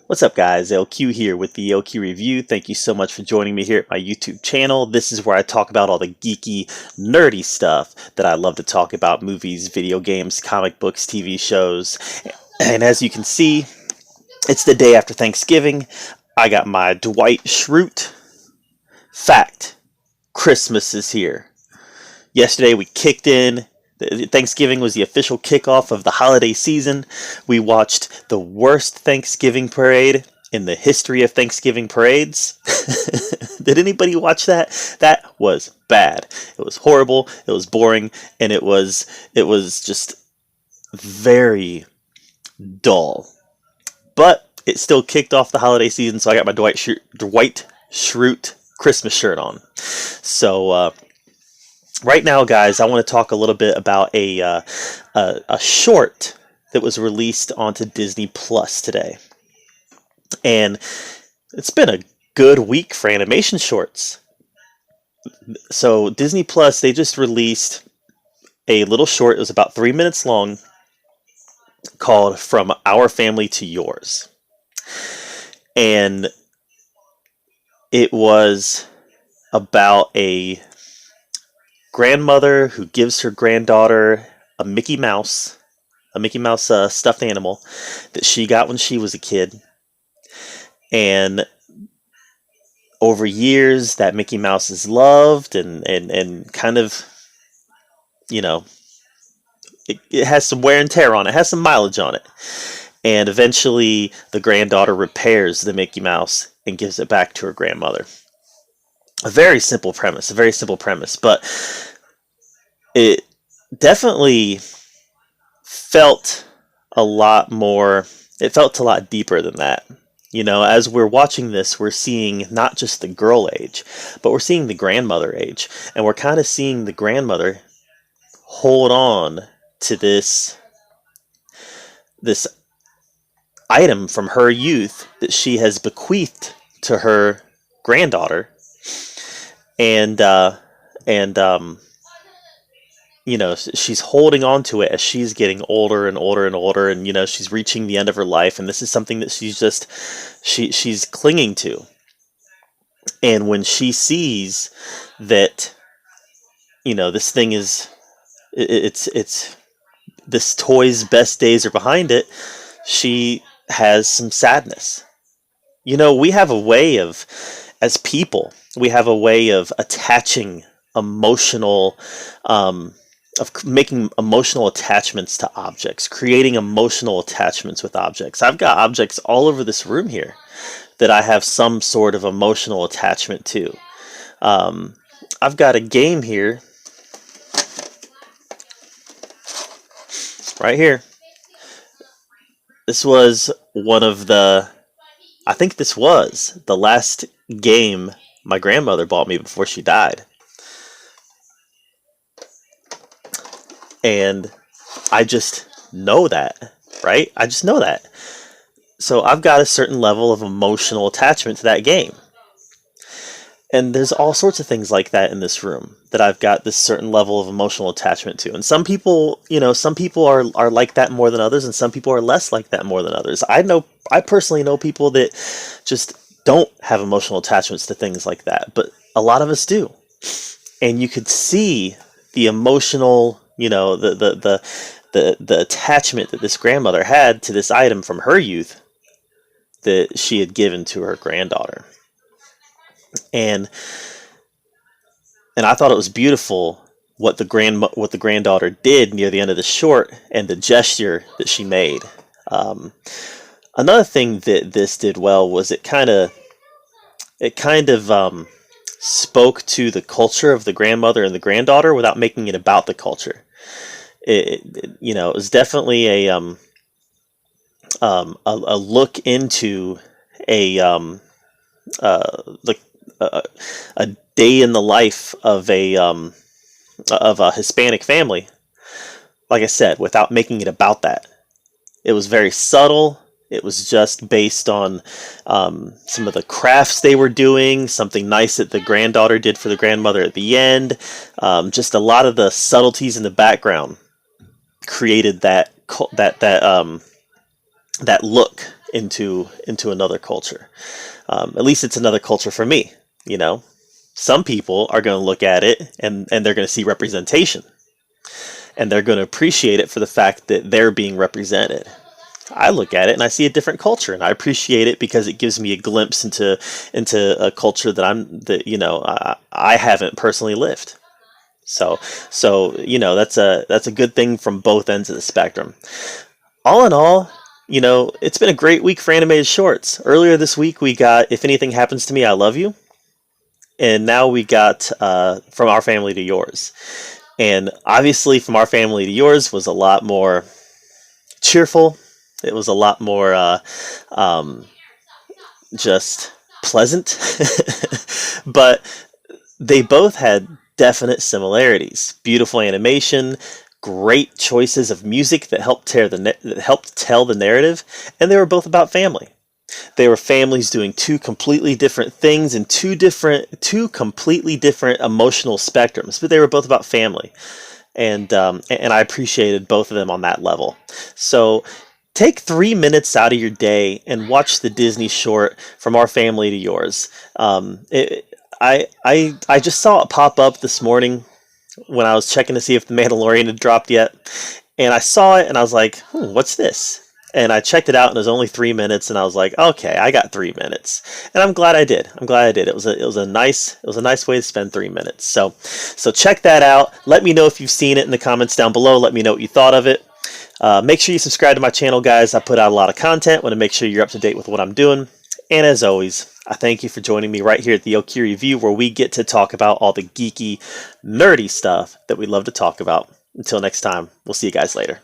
What's up guys, LQ here with the LQ Review. Thank you so much for joining me here at my YouTube channel. This is where I talk about all the geeky, nerdy stuff that I love to talk about: movies, video games, comic books, TV shows. And as you can see, it's the day after Thanksgiving. I got my Dwight Schrute fact. Christmas is here. Yesterday we kicked in. Thanksgiving was the official kickoff of the holiday season. We watched the worst Thanksgiving parade in the history of Thanksgiving parades. Did anybody watch that? That was bad. It was horrible, it was boring, and it was just very dull. But it still kicked off the holiday season, so I got my Dwight Schrute Christmas shirt on. So right now, guys, I want to talk a little bit about a short that was released onto Disney Plus today. And it's been a good week for animation shorts. So Disney Plus, they just released a little short. It was about 3 minutes long, called From Our Family to Yours. And it was about a grandmother who gives her granddaughter a Mickey Mouse stuffed animal that she got when she was a kid. And over years, that Mickey Mouse is loved and kind of, you know, it has some wear and tear on it, has some mileage on it. And eventually, the granddaughter repairs the Mickey Mouse and gives it back to her grandmother. A very simple premise, but it definitely felt a lot more, it felt a lot deeper than that. You know, as we're watching this, we're seeing not just the girl age, but we're seeing the grandmother age. And we're kind of seeing the grandmother hold on to this item from her youth that she has bequeathed to her granddaughter. And you know, she's holding on to it as she's getting older and older and older, and you know, she's reaching the end of her life, and this is something that she's clinging to. And when she sees that, you know, this thing is, it's this toy's best days are behind it, she has some sadness. You know, we have a way of, as people, we have a way of attaching emotional, of making emotional attachments to objects, creating emotional attachments with objects. I've got objects all over this room here that I have some sort of emotional attachment to. I've got a game here, right here. This was one of the, I think this was the last game my grandmother bought me before she died. And I just know that, right? I just know that. So I've got a certain level of emotional attachment to that game. And there's all sorts of things like that in this room that I've got this certain level of emotional attachment to. And some people, you know, some people are like that more than others, and some people are less like that more than others. I personally know people that just don't have emotional attachments to things like that, but a lot of us do. And you could see the emotional, you know, the attachment that this grandmother had to this item from her youth that she had given to her granddaughter. And I thought it was beautiful what the granddaughter did near the end of the short, and the gesture that she made. Another thing that this did well was it kind of spoke to the culture of the grandmother and the granddaughter without making it about the culture. You know, it was definitely a look into a day in the life of a Hispanic family. Like I said, without making it about that. It was very subtle. It was just based on some of the crafts they were doing, something nice that the granddaughter did for the grandmother at the end. Just a lot of the subtleties in the background created that look into another culture. At least it's another culture for me. You know, some people are going to look at it and they're going to see representation, and they're going to appreciate it for the fact that they're being represented. I look at it and I see a different culture, and I appreciate it because it gives me a glimpse into a culture I haven't personally lived. So that's a good thing from both ends of the spectrum. All in all, it's been a great week for animated shorts. Earlier this week we got If Anything Happens to Me, I Love You, and now we got From Our Family to Yours. And obviously, From Our Family to Yours was a lot more cheerful. It was a lot more just pleasant. But they both had definite similarities. Beautiful animation, great choices of music that helped tell the narrative, and they were both about family. They were families doing two completely different things in two completely different emotional spectrums, but they were both about family, and I appreciated both of them on that level. So take 3 minutes out of your day and watch the Disney short From Our Family to Yours. I just saw it pop up this morning when I was checking to see if The Mandalorian had dropped yet, and I saw it and I was like, what's this? And I checked it out, and it was only 3 minutes, and I was like, okay, I got 3 minutes, and I'm glad I did. It was a nice way to spend 3 minutes. So check that out. Let me know if you've seen it in the comments down below. Let me know what you thought of it. Make sure you subscribe to my channel, guys. I put out a lot of content. Want to make sure you're up to date with what I'm doing. And as always, I thank you for joining me right here at the Oki Review, where we get to talk about all the geeky, nerdy stuff that we love to talk about. Until next time, we'll see you guys later.